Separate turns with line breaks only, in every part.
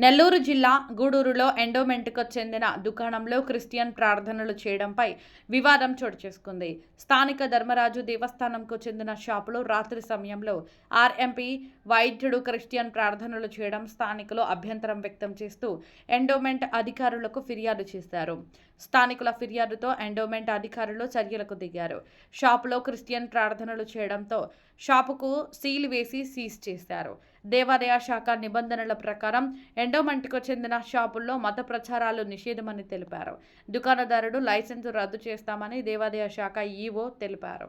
నెల్లూరు జిల్లా గూడూరులో ఎండోమెంట్కు చెందిన దుకాణంలో క్రిస్టియన్ ప్రార్థనలు చేయడంపై వివాదం చోటు చేసుకుంది. స్థానిక ధర్మరాజు దేవస్థానంకు చెందిన షాపులో రాత్రి సమయంలో ఆర్ఎంపీ వైద్యుడు క్రిస్టియన్ ప్రార్థనలు చేయడం స్థానికులు అభ్యంతరం వ్యక్తం చేస్తూ ఎండోమెంట్ అధికారులకు ఫిర్యాదు చేశారు. స్థానికుల ఫిర్యాదుతో ఎండోమెంట్ అధికారులు చర్యలకు దిగారు. షాపులో క్రిస్టియన్ ప్రార్థనలు చేయడంతో షాపుకు సీల్ వేసి సీజ్ చేశారు. దేవాదాయ శాఖ నిబంధనల ప్రకారం ఎండోమెంట్కు చెందిన షాపుల్లో మత ప్రచారాలు నిషేధమని తెలిపారు. దుకాణదారుడు లైసెన్సు రద్దు చేస్తామని దేవాదాయ శాఖ ఈవో తెలిపారు.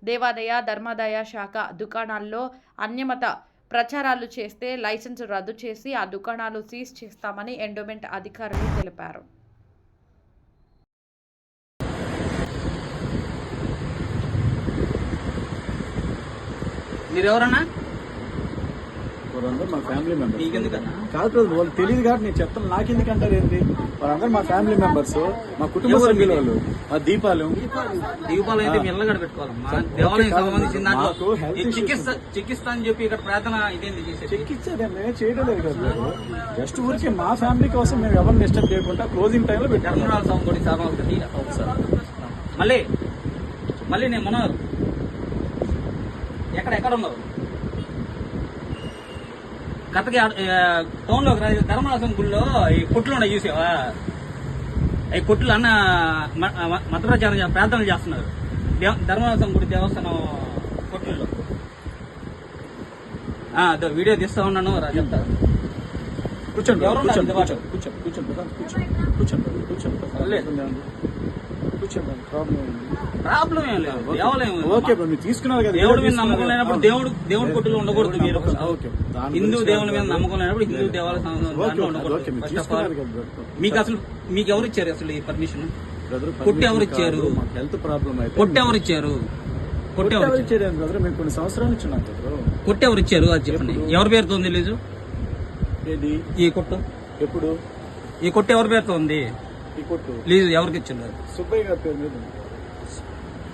దేవాదాయ ధర్మాదాయ శాఖ దుకాణాల్లో అన్యమత ప్రచారాలు చేస్తే లైసెన్సు రద్దు చేసి ఆ దుకాణాలు సీజ్ చేస్తామని ఎండోమెంట్ అధికారులు తెలిపారు.
మీరెవరన్నా?
మా ఫ్యామిలీ మెంబర్స్ కాదు, వాళ్ళు తెలియదు కాబట్టి నేను చెప్తాను. నాకెందుకు అంటారు ఏంటి? వాళ్ళందరూ మా ఫ్యామిలీ మెంబర్స్, మా కుటుంబ సభ్యులు, వాళ్ళు మా దీపాలు
అయితే మెల్లగా పెట్టుకోవాలమ్మా. దేవాలయం సంబంధించిన దాంట్లో చికిత్స అని చెప్పి ఇక్కడ ప్రార్థన ఇదేంది
చికిత్స మేమే చేయడం లేదు కదా. జస్ట్ ఊరికే మా ఫ్యామిలీ కోసం మేము ఎవరిని డిస్టర్బ్ చేయకుండా క్లోజింగ్ టైంలో
పెట్టాము. మళ్ళీ నేను మనోహర్ ఎక్కడ ఉన్నావు? కథకి టౌన్ లో ధర్మరాసం గుళ్ళో ఈ కొట్లు ఉన్నాయి, చూసావా? ఈ కొట్లు అన్న మత ప్రచారం ప్రార్థనలు చేస్తున్నారు ధర్మరాసం గుడి దేవస్థానం కొట్లలో. వీడియో తీస్తా ఉన్నాను, చెప్తా.
కూర్చోండి
ప్రాబ్లం ఏం లేదు. దేవాలయం
ఓకే, మీరు తీసుకున్నారు కదా.
దేవుడి మీద నమ్మకం లేనప్పుడు దేవుడి కొట్టులో ఉండకూడదు. మీరు హిందూ దేవుడి మీద నమ్మకం లేనప్పుడు హిందూ దేవాలయం ఉండకూడదు. మీకు ఎవరు ఇచ్చారు అసలు ఈ పర్మిషన్? కొట్టి ఎవరు ఇచ్చారు?
హెల్త్ ప్రాబ్లం
కొట్టి ఎవరు ఇచ్చారు?
కొట్టి ఎవరు ఇచ్చారు బ్రదర్? మేము కొన్ని సంవత్సరాల నుంచి ఉన్నాం బ్రదర్.
కొట్టి ఎవరు ఇచ్చారు అది చెప్పండి. ఎవరి పేరుతో ఉంది లీజు?
ఏది
ఈ కొట్టు?
ఎప్పుడు
ఈ కొట్టు ఎవరి పేరుతో ఉంది?
ఈ కొట్టు
లీజు ఎవరికి ఇచ్చారు?
సుబ్బయ్య గారి పేరు మీద.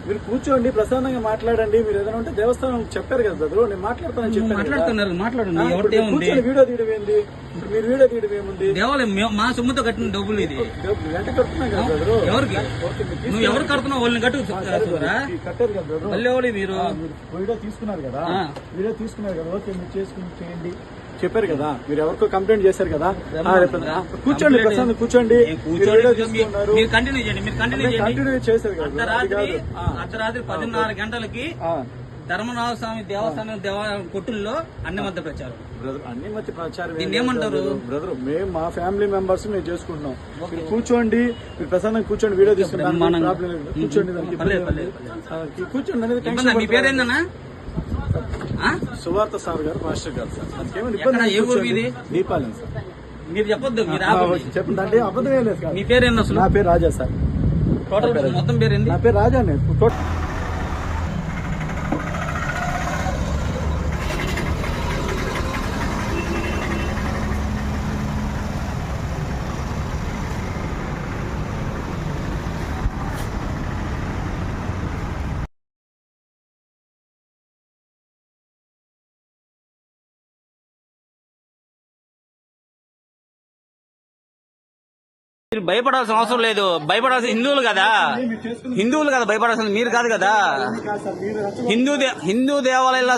మీరు కూర్చోండి, ప్రశాంతంగా మాట్లాడండి. మీరు ఏదైనా ఉంటే దేవస్థానం చెప్పారు కదా బ్రదర్, నేను మాట్లాడతానని చెప్పాను.
మాట్లాడండి.
వీడియో తీయడం ఏంది? మీరు వీడియో తీయడం ఏముంది?
దేవాలయం మా సొమ్ముతో కట్టిన డబ్బులు ఇది.
వెంట కడుతున్నాం కదా బ్రదర్.
ఎవరికి? నువ్వు ఎవరు కడుతున్నావు? వాళ్ళని
కట్టారు కదా బ్రదర్.
మళ్ళీ మీరు
వీడియో తీసుకున్నారు కదా. ఓకే, మీరు చేసుకుని చేయండి చెప్పారు కదా. మీరు ఎవరికో కంప్లైంట్ చేశారు కదా. కూర్చోండి, ప్రశాంత్ కూర్చోండి.
మీరు కంటిన్యూ
చేశారు కదా.
అర్ధరాత్రి 10:30 గంటలకి ధర్మనాథస్వామి దేవస్థానం కొట్టుల్లో అన్ని మధ్య ప్రచారం.
అన్ని మధ్య ప్రచారం
దీన్ని ఏమంటారు
బ్రదర్? మేము మా ఫ్యామిలీ మెంబర్స్ మేము చేసుకుంటున్నాం. కూర్చోండి, మీరు ప్రశాంతంగా కూర్చోండి, వీడియో తీసుకుంటాం. కూర్చోండి అనేది.
మీ పేరేందన్నా?
సువార్త సార్ గారు, మాస్టర్ గారు సార్. దీపాలయం సార్.
మీరు చెప్పొద్దు.
చెప్పండి అంటే అబద్ధమే లేదు సార్.
మీ పేరేంది అసలు?
నా పేరు రాజా సార్.
టోటల్ మొత్తం పేరేంది?
నా పేరు రాజా.
మీరు భయపడాల్సిన అవసరం లేదు. భయపడాల్సిన హిందువులు కదా భయపడాల్సింది, మీరు కాదు కదా. హిందూ దేవాలయాల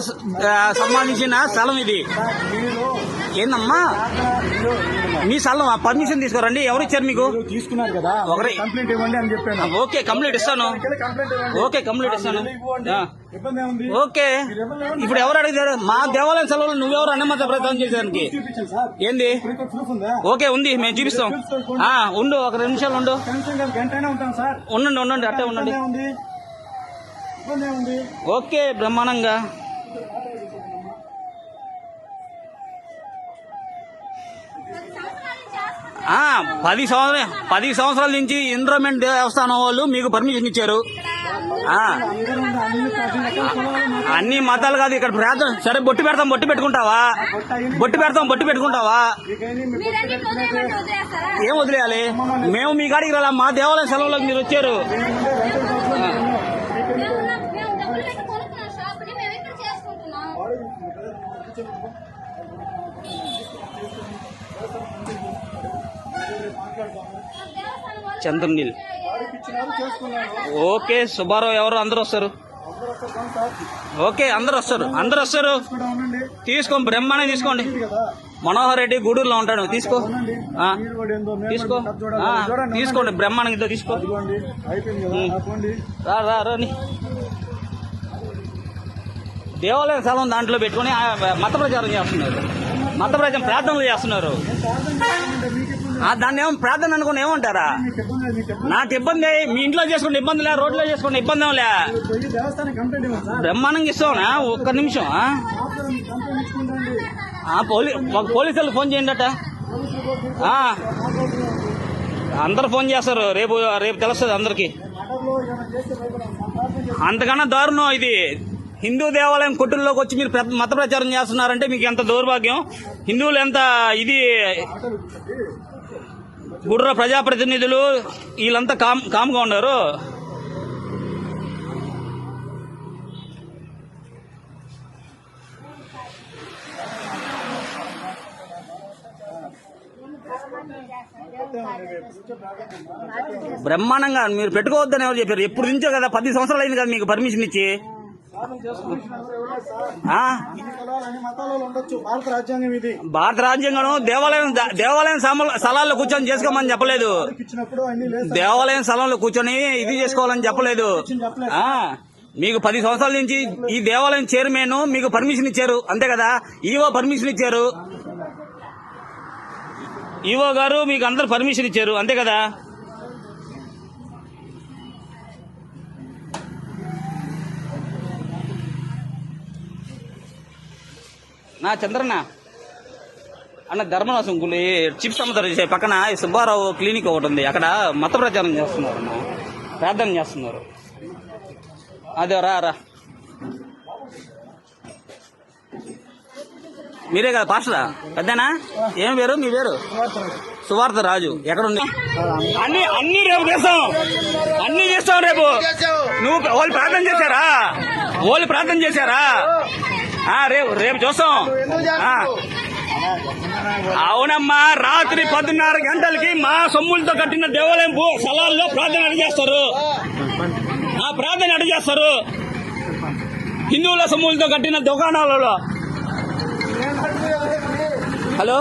సంబంధించిన స్థలం ఇది. ఏందమ్మా మీ స్థలం? పర్మిషన్ తీసుకోరండి. ఎవరు ఇచ్చారు మీకు?
తీసుకున్నారు కదా.
ఓకే, కంప్లీట్ ఇస్తాను. ఓకే, ఇప్పుడు ఎవరు అడిగారు? మా దేవాలయం సెలవులు నువ్వెవరు అన్నమత ప్రయత్నం చేసేదానికి? ఏంది? ఓకే, ఉంది, మేము చూపిస్తాం. ఉండు, ఒక 2 నిమిషాలు ఉండు. ఉండండి, అట్టే ఉండండి. ఓకే, బ్రహ్మాండంగా. ఆ 10 సంవత్సరాల నుంచి ఎండోమెంట్ దేవస్థానం వాళ్ళు మీకు పర్మిషన్ ఇచ్చారు. అన్ని మతాలు కాదు ఇక్కడ ప్రార్థన. సరే, బొట్టు పెట్టుకుంటావా? ఏం వదిలేయాలి? మేము మీ కాడికి రాలా. మా దేవాలయం సెలవులకు మీరు వచ్చారు. చంద్రనీల్.
వారికి ఇచ్చినారు, చేసుకున్నాను.
ఓకే, సుబ్బారావు ఎవరు అందరూ వస్తారు.
అందరూ వస్తారు కదా సార్.
ఓకే, అందరూ వస్తారు.
కూడా ఉండండి.
తీసుకోండి, బ్రహ్మానే తీసుకోండి.
ఇది కదా
మనోహర్ రెడ్డి గూడూరులో ఉంటాడు, తీసుకో.
ఉండండి.
ఆ,
మీరు కూడా ఏందో మేము
తీసుకో.
కూడా చూడాలి.
ఆ,
చూడండి,
తీసుకోండి, బ్రహ్మాండంగా తీసుకో.
అదిగోండి, అయిపోయింది కదా. పోండి.
రాని దేవాలయం స్థలం దాంట్లో పెట్టుకుని మత ప్రచారం చేస్తున్నారు. మత ప్రచారం ప్రార్థనలు చేస్తున్నారు. దాన్ని ఏమో ప్రార్థన అనుకుని ఏమంటారా?
మీకు ఇబ్బంది లేదు, మీకు ఇబ్బంది
నాకు ఇబ్బంది. మీ ఇంట్లో చేసుకుంటే ఇబ్బంది లే, రోడ్లో చేసుకుంటే ఇబ్బంది ఏం లే.
పోయి దేవస్థానం కంప్లైంట్ ఇవ్వండి సార్.
బ్రహ్మాండంగా ఇస్తావునా? ఒక్క నిమిషం.
ఆఫ్టర్ మీకు కంప్లైంట్ ఇచ్చుకుంటండి.
పోలీసులు ఫోన్ చేయండి అట. అందరు ఫోన్ చేస్తారు. రేపు తెలుస్తుంది అందరికి.
మఠంలో ఏమైనా చేస్తే భయపడాలి. మా ప్రార్థన చేస్తే
అంతకన్నా దారుణం ఇది. హిందూ దేవాలయం కొట్టుల్లోకి వచ్చి మీరు మత ప్రచారం చేస్తున్నారంటే మీకు ఎంత దౌర్భాగ్యం. హిందువులు ఎంత ఇది. గుర్ర ప్రజాప్రతినిధులు వీళ్ళంతా కామ్గా ఉన్నారు. బ్రహ్మాండంగా మీరు పెట్టుకోవద్దని ఎవరు చెప్పారు? ఎప్పుడు నుంచో కదా, 10 సంవత్సరాలు అయింది కదా మీకు పర్మిషన్ ఇచ్చి.
సాధన చేసుకుంటున్నారు ఎవరైనా సార్.
ఆ?
అన్ని కులాలు, అన్ని మతాలలో ఉండొచ్చు. భారత రాజ్యాంగం ఇది.
భారత రాజ్యాంగం దేవాలయం స్థలాల్లో కూర్చొని చేసుకోమని చెప్పలేదు.
ఇచ్చినప్పుడు అన్ని లేదు.
దేవాలయం స్థలంలో కూర్చొని ఇది చేసుకోవాలని చెప్పలేదు.
చెప్పలేదు.
ఆ, మీకు 10 సంవత్సరాల నుంచి ఈ దేవాలయం చైర్మన్ మీకు పర్మిషన్ ఇచ్చారు, అంతే కదా. ఈవో పర్మిషన్ ఇచ్చారు. ఈవో గారు మీకు అందరు పర్మిషన్ ఇచ్చారు, అంతే కదా. నా చంద్రన్న అన్న ధర్మనాశం గుడి చిప్స్ అమ్ముతారు చేసే పక్కన ఈ సుబ్బారావు క్లినిక్ ఒకటి ఉంది. అక్కడ మత ప్రచారం చేస్తున్నారు అన్న, ప్రార్థన చేస్తున్నారు. అదే రా మీరే కదా పాస్టరా? పెద్దనా? ఏం పేరు మీ పేరు? సువార్త రాజు. ఎక్కడుంది? అన్ని రేపు చేస్తాం, అన్ని చేస్తాం రేపు. నువ్వు వాళ్ళు ప్రార్థన చేశారా? రేపు చూస్తాం. అవునమ్మా, రాత్రి 10:30 గంటలకి మా సొమ్ములతో కట్టిన దేవాలయం స్థలాల్లో ప్రార్థన అడిగేస్తారు. హిందువుల సొమ్ములతో కట్టిన దుకాణాలలో. హలో,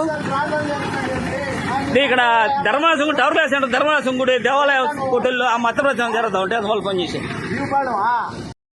ఇక్కడ ధర్మనాశం టవర్ క్లాస్ సెంటర్ ధర్మనాశం గుడి దేవాలయ కోటల్లో ఆ మత ప్రచారం జరుగుతూ ఉంటే వాళ్ళు ఫోన్ చేశారు.